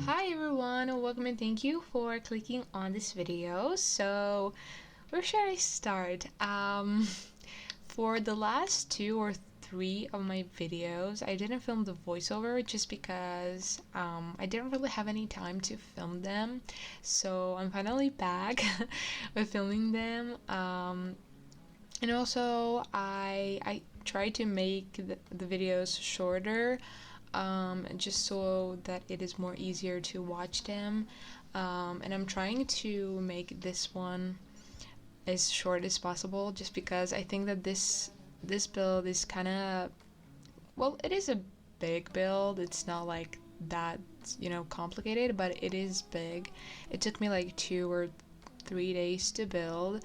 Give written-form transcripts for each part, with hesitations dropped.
Hi everyone, welcome and thank you for clicking on this video. So, where should I start? For the last 2 or 3 of my videos, I didn't film the voiceover just because I didn't really have any time to film them. So I'm finally back with filming them. And also, I tried to make the videos shorter, just so that it is more easier to watch them. And I'm trying to make this one as short as possible, just because I think that this build is kind of, well, it is a big build. It's not like that, complicated, but it is big. It took me like 2 or 3 days to build,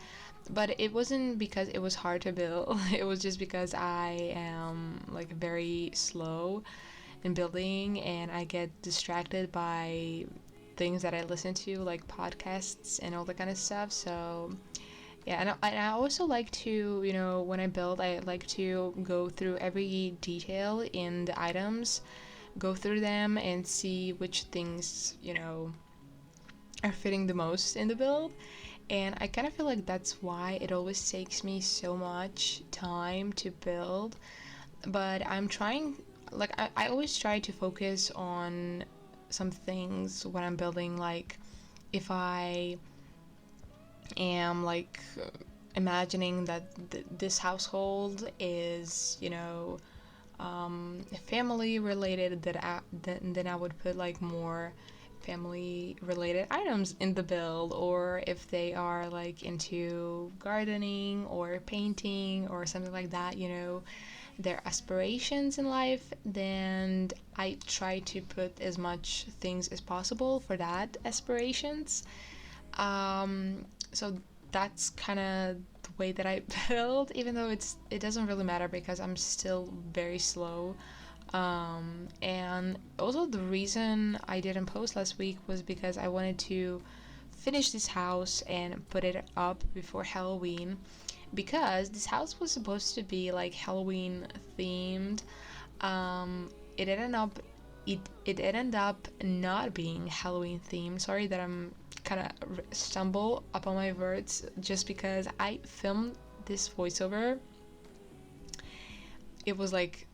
but it wasn't because it was hard to build. It was just because I am like very slow in building and I get distracted by things that I listen to, like podcasts and all that kind of stuff. So yeah, and I also like to, when I build, I like to go through every detail in the items, go through them and see which things, are fitting the most in the build. And I kind of feel like that's why it always takes me so much time to build. But I'm trying, like, I always try to focus on some things when I'm building. Like, if I am, like, imagining that this household is, family related, then I would put, like, more family related items in the build. Or if they are like into gardening or painting or something like that, their aspirations in life, then I try to put as much things as possible for that aspirations. So that's kind of the way that I build, even though it doesn't really matter because I'm still very slow. And also the reason I didn't post last week was because I wanted to finish this house and put it up before Halloween, because this house was supposed to be like Halloween themed. It ended up not being Halloween themed. Sorry that I'm kind of stumble upon my words, just because I filmed this voiceover. It was like,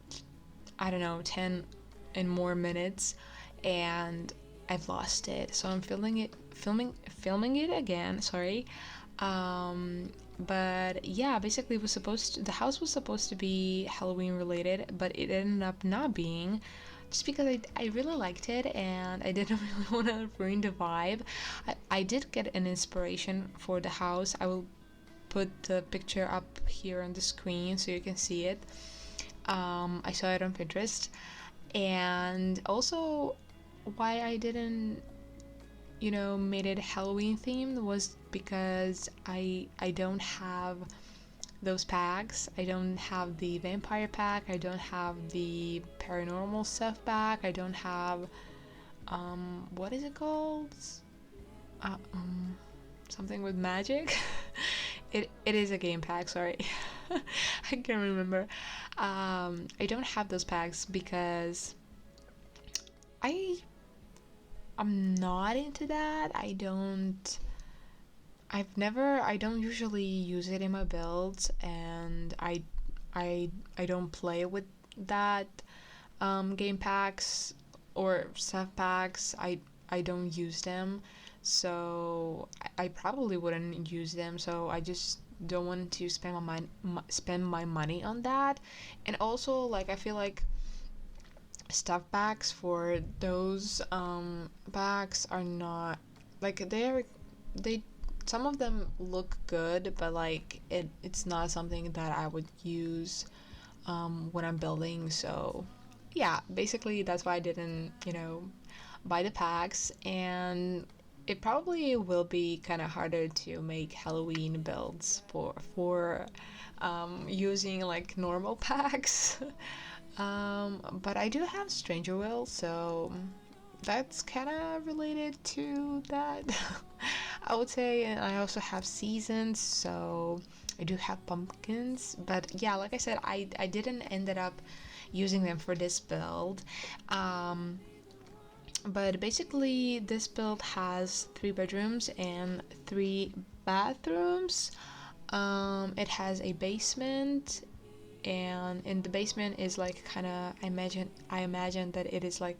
I don't know, 10 and more minutes, and I've lost it. So I'm filming it again. Sorry. But yeah, basically the house was supposed to be Halloween related, but it ended up not being, just because I really liked it and I didn't really want to ruin the vibe. I did get an inspiration for the house. I will put the picture up here on the screen so you can see it. I saw it on Pinterest. And also, why I didn't, made it Halloween themed was because I don't have those packs. I don't have the vampire pack. I don't have the paranormal stuff pack. I don't have, what is it called? Something with magic. It is a game pack, sorry. I can't remember. I don't have those packs because I'm not into that. I don't usually use it in my builds, and I don't play with that game packs or stuff packs. I don't use them, so I probably wouldn't use them. So I just don't want to spend my money on that. And also, like, I feel like stuff packs for those packs are not, like, they some of them look good, but like it's not something that I would use when I'm building. So yeah, basically that's why I didn't, buy the packs. And it probably will be kind of harder to make Halloween builds for using like normal packs. But I do have Stranger Will, so that's kind of related to that. I would say. And I also have seasons, so I do have pumpkins. But yeah, like I said, I didn't ended up using them for this build. But basically, this build has 3 bedrooms and 3 bathrooms. It has a basement, and in the basement is like kind of, I imagine that it is like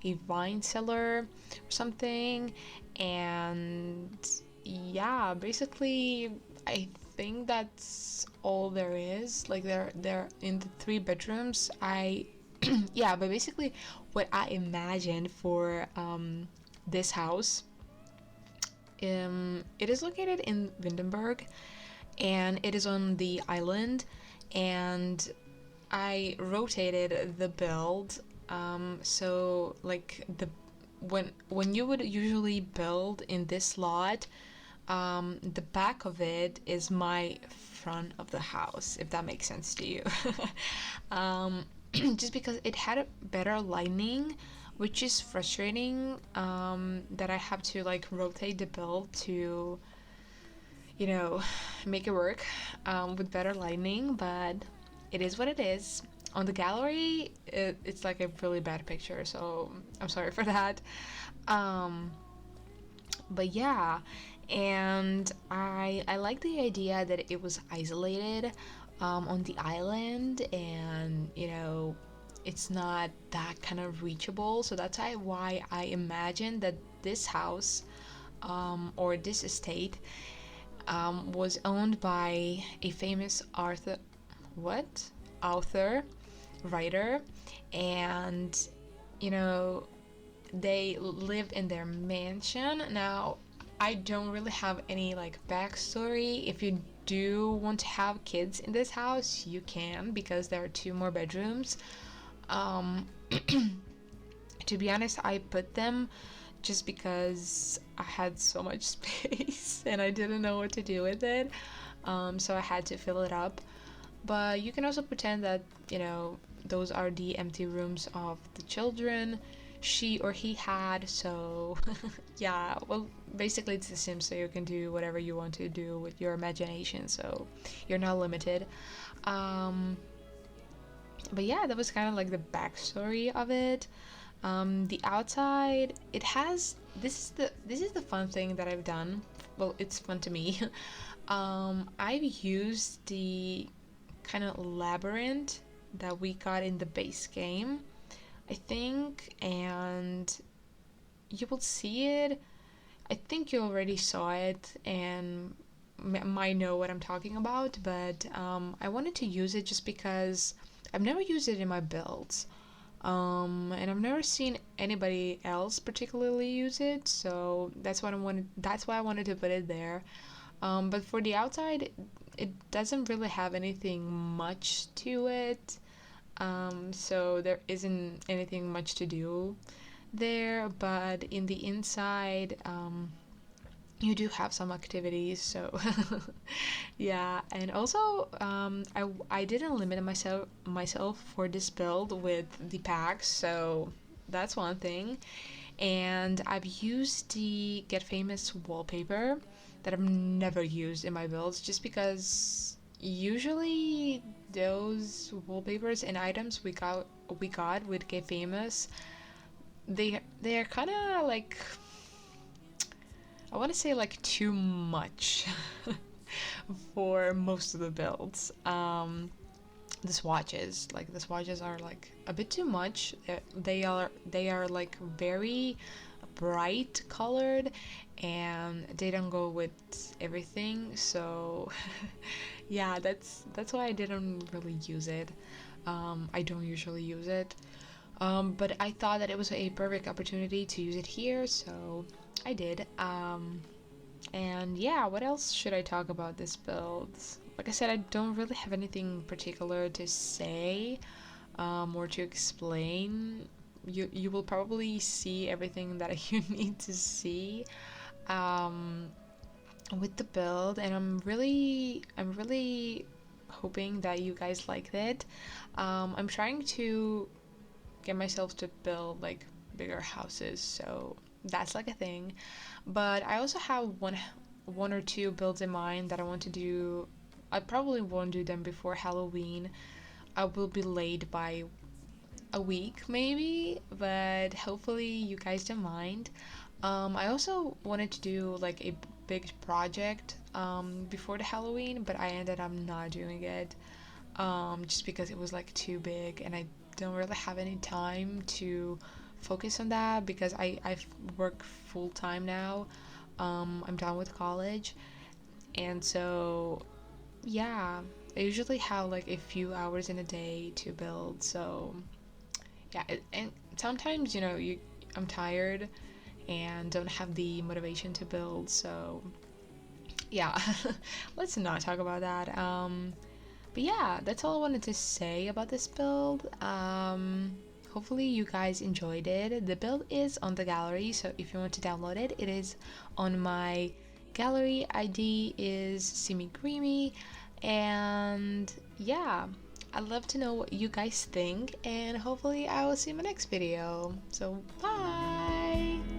a wine cellar or something. And yeah, basically I think that's all there is. Like they're in the 3 bedrooms. I yeah, but basically what I imagined for this house, it is located in Windenburg, and it is on the island, and I rotated the build. So like when you would usually build in this lot, the back of it is my front of the house, if that makes sense to you. um, just because it had a better lighting, which is frustrating, that I have to like rotate the build to, you know, make it work, with better lighting, but it is what it is. On the gallery, it's like a really bad picture, so I'm sorry for that. Um, but yeah, and I like the idea that it was isolated, on the island, and it's not that kind of reachable. So that's why I imagine that this house, or this estate, was owned by a famous what author, writer, and you know they live in their mansion. Now, I don't really have any like backstory. If you do want to have kids in this house, you can, because there are 2 more bedrooms. Um, to be honest, I put them just because I had so much space and I didn't know what to do with it. So I had to fill it up. But you can also pretend that, those are the empty rooms of the children she or he had. So, yeah, well, basically it's The Sims, so you can do whatever you want to do with your imagination, so you're not limited. Um, but yeah, that was kind of like the backstory of it. The outside, it has this is the fun thing that I've done. Well, it's fun to me. I've used the kind of labyrinth that we got in the base game, I think, and you will see it. I think you already saw it and might know what I'm talking about, but I wanted to use it just because I've never used it in my builds. And I've never seen anybody else particularly use it, so that's why I wanted to put it there. But for the outside, it doesn't really have anything much to it. So there isn't anything much to do there, but in the inside, you do have some activities, so yeah. And also, I didn't limit myself for this build with the packs, so that's one thing. And I've used the Get Famous wallpaper that I've never used in my builds, just because usually those wallpapers and items we got with Get Famous, they are kind of like, I want to say like too much for most of the builds. The swatches are like a bit too much. They are like very bright colored, and they don't go with everything. So yeah, that's why I didn't really use it. I don't usually use it. But I thought that it was a perfect opportunity to use it here, so I did. And yeah, what else should I talk about this build? Like I said, I don't really have anything particular to say, or to explain. You will probably see everything that you need to see, um, with the build, and I'm really hoping that you guys liked it. I'm trying to get myself to build like bigger houses, so that's like a thing. But I also have one or two builds in mind that I want to do. I probably won't do them before Halloween. I will be late by a week maybe, but hopefully you guys don't mind. I also wanted to do like a big project before the Halloween, but I ended up not doing it just because it was like too big and I don't really have any time to focus on that because I work full time now. I'm done with college, and so yeah, I usually have like a few hours in a day to build. So yeah, and sometimes I'm tired and don't have the motivation to build. So yeah, let's not talk about that. But yeah, that's all I wanted to say about this build. Hopefully you guys enjoyed it. The build is on the gallery, so if you want to download it, it is on my gallery. ID is Simiegreemie, and yeah, I'd love to know what you guys think, and hopefully I will see you in my next video. So bye!